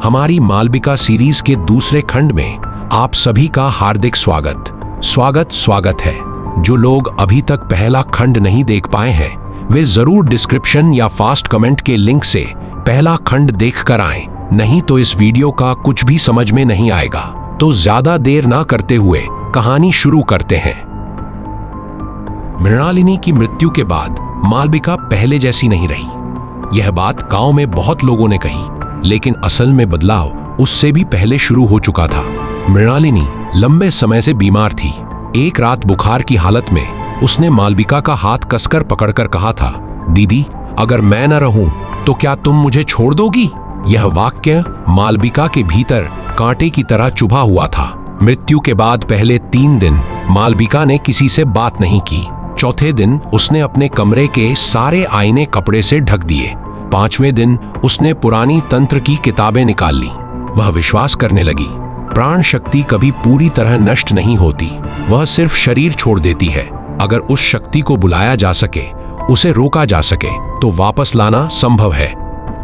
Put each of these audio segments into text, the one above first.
हमारी मालविका सीरीज के दूसरे खंड में आप सभी का हार्दिक स्वागत है। जो लोग अभी तक पहला खंड नहीं देख पाए हैं वे जरूर डिस्क्रिप्शन या फास्ट कमेंट के लिंक से पहला खंड देख कर आएं, नहीं तो इस वीडियो का कुछ भी समझ में नहीं आएगा। तो ज्यादा देर ना करते हुए कहानी शुरू करते हैं। मृणालिनी की मृत्यु के बाद मालविका पहले जैसी नहीं रही। यह बात गांव में बहुत लोगों ने कही, लेकिन असल में बदलाव उससे भी पहले शुरू हो चुका था। मृणालिनी लंबे समय से बीमार थी। एक रात बुखार की हालत में उसने मालविका का हाथ कसकर पकड़कर कहा था, दीदी अगर मैं न रहूं तो क्या तुम मुझे छोड़ दोगी? यह वाक्य मालविका के भीतर कांटे की तरह चुभा हुआ था। मृत्यु के बाद पहले 3 दिन मालविका ने किसी से बात नहीं की। चौथे दिन उसने अपने कमरे के सारे आईने कपड़े से ढक दिए। 5वें दिन उसने पुरानी तंत्र की किताबें निकाल ली। वह विश्वास करने लगी, प्राण शक्ति कभी पूरी तरह नष्ट नहीं होती, वह सिर्फ शरीर छोड़ देती है। अगर उस शक्ति को बुलाया जा सके, उसे रोका जा सके, तो वापस लाना संभव है।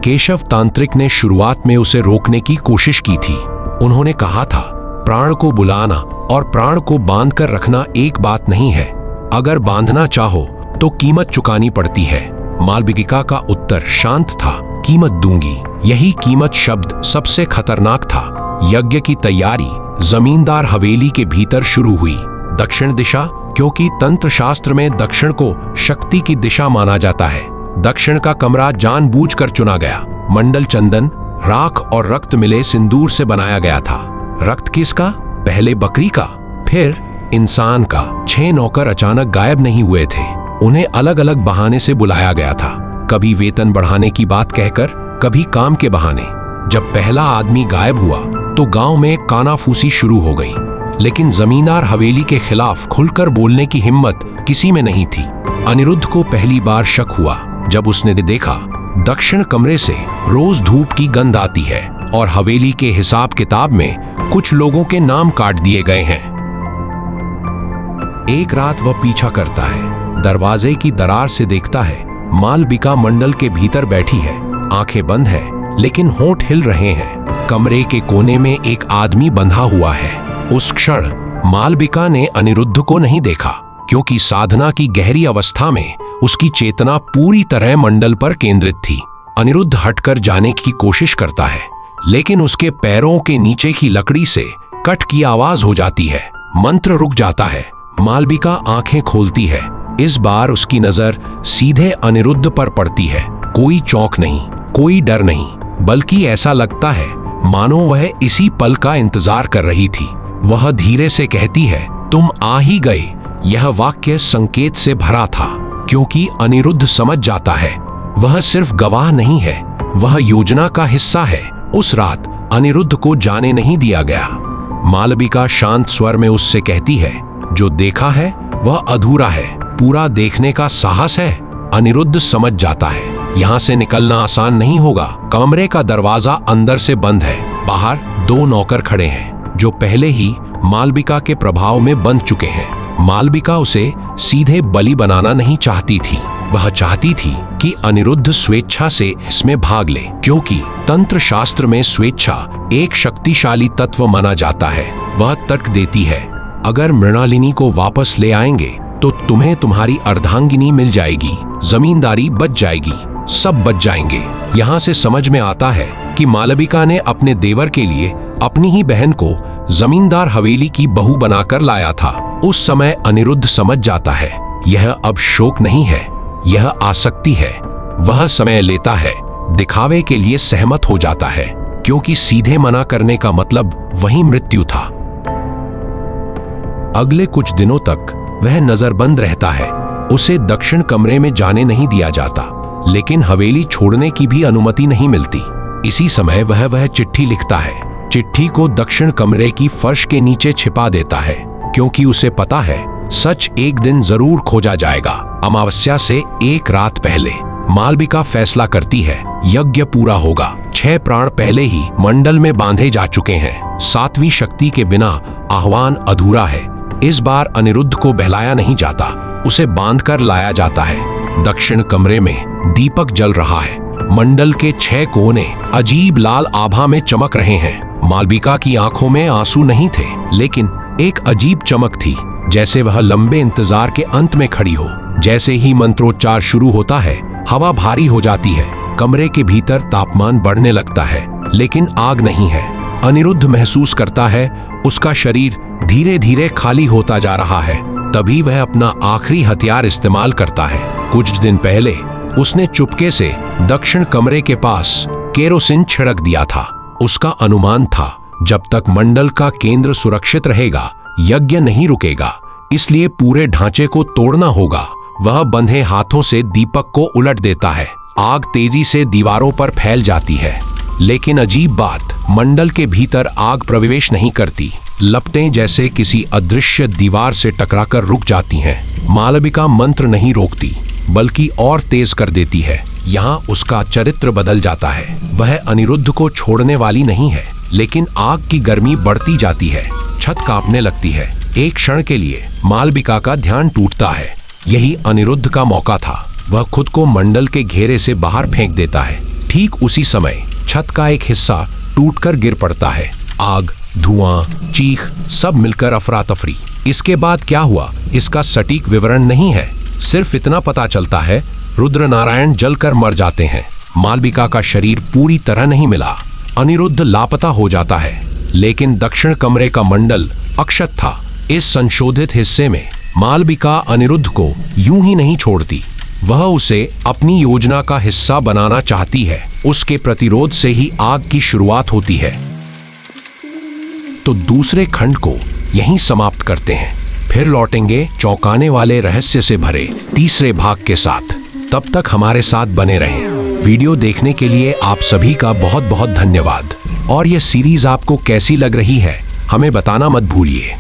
केशव तांत्रिक ने शुरुआत में उसे रोकने की कोशिश की थी। उन्होंने कहा था, प्राण को बुलाना और प्राण को बांध कर रखना एक बात नहीं है। अगर बांधना चाहो तो कीमत चुकानी पड़ती है। मालविका का उत्तर शांत था, कीमत दूंगी। यही कीमत शब्द सबसे खतरनाक था। यज्ञ की तैयारी जमींदार हवेली के भीतर शुरू हुई। दक्षिण दिशा, क्योंकि तंत्र शास्त्र में दक्षिण को शक्ति की दिशा माना जाता है। दक्षिण का कमरा जानबूझकर चुना गया। मंडल चंदन, राख और रक्त मिले सिंदूर से बनाया गया था। रक्त किसका? पहले बकरी का, फिर इंसान का। 6 नौकर अचानक गायब नहीं हुए थे। उन्हें अलग अलग बहाने से बुलाया गया था, कभी वेतन बढ़ाने की बात कहकर, कभी काम के बहाने। जब पहला आदमी गायब हुआ तो गांव में कानाफूसी शुरू हो गई, लेकिन जमींदार हवेली के खिलाफ खुलकर बोलने की हिम्मत किसी में नहीं थी। अनिरुद्ध को पहली बार शक हुआ जब उसने देखा दक्षिण कमरे से रोज धूप की गंध आती है और हवेली के हिसाब किताब में कुछ लोगों के नाम काट दिए गए हैं। एक रात वह पीछा करता है, दरवाजे की दरार से देखता है मालविका मंडल के भीतर बैठी है। आंखें बंद है लेकिन होंठ हिल रहे हैं। कमरे के कोने में एक आदमी बंधा हुआ है। उस क्षण मालविका ने अनिरुद्ध को नहीं देखा, क्योंकि साधना की गहरी अवस्था में उसकी चेतना पूरी तरह मंडल पर केंद्रित थी। अनिरुद्ध हटकर जाने की कोशिश करता है, लेकिन उसके पैरों के नीचे की लकड़ी से कट की आवाज हो जाती है। मंत्र रुक जाता है। मालविका आंखें खोलती है। इस बार उसकी नजर सीधे अनिरुद्ध पर पड़ती है। कोई चौंक नहीं, कोई डर नहीं, बल्कि ऐसा लगता है मानो वह इसी पल का इंतजार कर रही थी। वह धीरे से कहती है, तुम आ ही गए। यह वाक्य संकेत से भरा था, क्योंकि अनिरुद्ध समझ जाता है वह सिर्फ गवाह नहीं है, वह योजना का हिस्सा है। उस रात अनिरुद्ध को जाने नहीं दिया गया। मालविका शांत स्वर में उससे कहती है, जो देखा है वह अधूरा है, पूरा देखने का साहस है। अनिरुद्ध समझ जाता है यहां से निकलना आसान नहीं होगा। कमरे का दरवाजा अंदर से बंद है। बाहर 2 नौकर खड़े हैं जो पहले ही मालविका के प्रभाव में बंध चुके हैं। मालविका उसे सीधे बलि बनाना नहीं चाहती थी। वह चाहती थी कि अनिरुद्ध स्वेच्छा से इसमें भाग ले, क्योंकि तंत्र शास्त्र में स्वेच्छा एक शक्तिशाली तत्व माना जाता है। वह तर्क देती है, अगर मृणालिनी को वापस ले आएंगे तो तुम्हें तुम्हारी अर्धांगिनी मिल जाएगी, जमींदारी बच जाएगी, सब बच जाएंगे। यहाँ से समझ में आता है कि मालविका ने अपने देवर के लिए अपनी ही बहन को जमींदार हवेली की बहू बनाकर लाया था। उस समय अनिरुद्ध समझ जाता है यह अब शोक नहीं है, यह आसक्ति है। वह समय लेता है, दिखावे के लिए सहमत हो जाता है, क्योंकि सीधे मना करने का मतलब वही मृत्यु था। अगले कुछ दिनों तक वह नजरबंद रहता है। उसे दक्षिण कमरे में जाने नहीं दिया जाता, लेकिन हवेली छोड़ने की भी अनुमति नहीं मिलती। इसी समय वह चिट्ठी लिखता है। चिट्ठी को दक्षिण कमरे की फर्श के नीचे छिपा देता है, क्योंकि उसे पता है सच एक दिन जरूर खोजा जाएगा। अमावस्या से एक रात पहले मालविका फैसला करती है, यज्ञ पूरा होगा। 6 प्राण पहले ही मंडल में बांधे जा चुके हैं। 7वीं शक्ति के बिना आह्वान अधूरा है। इस बार अनिरुद्ध को बहलाया नहीं जाता, उसे बांधकर लाया जाता है। दक्षिण कमरे में दीपक जल रहा है। मंडल के 6 कोने अजीब लाल आभा में चमक रहे हैं। मालविका की आंखों में आंसू नहीं थे, लेकिन एक अजीब चमक थी, जैसे वह लंबे इंतजार के अंत में खड़ी हो। जैसे ही मंत्रोच्चार शुरू होता है, हवा भारी हो जाती है। कमरे के भीतर तापमान बढ़ने लगता है, लेकिन आग नहीं है। अनिरुद्ध महसूस करता है उसका शरीर धीरे धीरे खाली होता जा रहा है। तभी वह अपना आखिरी हथियार इस्तेमाल करता है। कुछ दिन पहले उसने चुपके से दक्षिण कमरे के पास केरोसिन छिड़क दिया था। उसका अनुमान था, जब तक मंडल का केंद्र सुरक्षित रहेगा, यज्ञ नहीं रुकेगा, इसलिए पूरे ढांचे को तोड़ना होगा। वह बंधे हाथों से दीपक को उलट देता है। आग तेजी से दीवारों पर फैल जाती है, लेकिन अजीब बात, मंडल के भीतर आग प्रवेश नहीं करती। लपटें जैसे किसी अदृश्य दीवार से टकराकर रुक जाती हैं। मालविका मंत्र नहीं रोकती, बल्कि और तेज कर देती है। यहाँ उसका चरित्र बदल जाता है। वह अनिरुद्ध को छोड़ने वाली नहीं है, लेकिन आग की गर्मी बढ़ती जाती है। छत कांपने लगती है। एक क्षण के लिए मालविका का ध्यान टूटता है। यही अनिरुद्ध का मौका था। वह खुद को मंडल के घेरे से बाहर फेंक देता है। ठीक उसी समय छत का एक हिस्सा टूटकर गिर पड़ता है। आग, धुआं, चीख सब मिलकर अफरा तफरी। इसके बाद क्या हुआ, इसका सटीक विवरण नहीं है। सिर्फ इतना पता चलता है, रुद्रनारायण जलकर मर जाते हैं। मालविका का शरीर पूरी तरह नहीं मिला। अनिरुद्ध लापता हो जाता है, लेकिन दक्षिण कमरे का मंडल अक्षत था। इस संशोधित हिस्से में मालविका अनिरुद्ध को यूं ही नहीं छोड़ती। वह उसे अपनी योजना का हिस्सा बनाना चाहती है। उसके प्रतिरोध से ही आग की शुरुआत होती है। तो दूसरे खंड को यहीं समाप्त करते हैं। फिर लौटेंगे चौंकाने वाले रहस्य से भरे तीसरे भाग के साथ। तब तक हमारे साथ बने रहें। वीडियो देखने के लिए आप सभी का बहुत बहुत धन्यवाद। और यह सीरीज आपको कैसी लग रही है, हमें बताना मत भूलिए।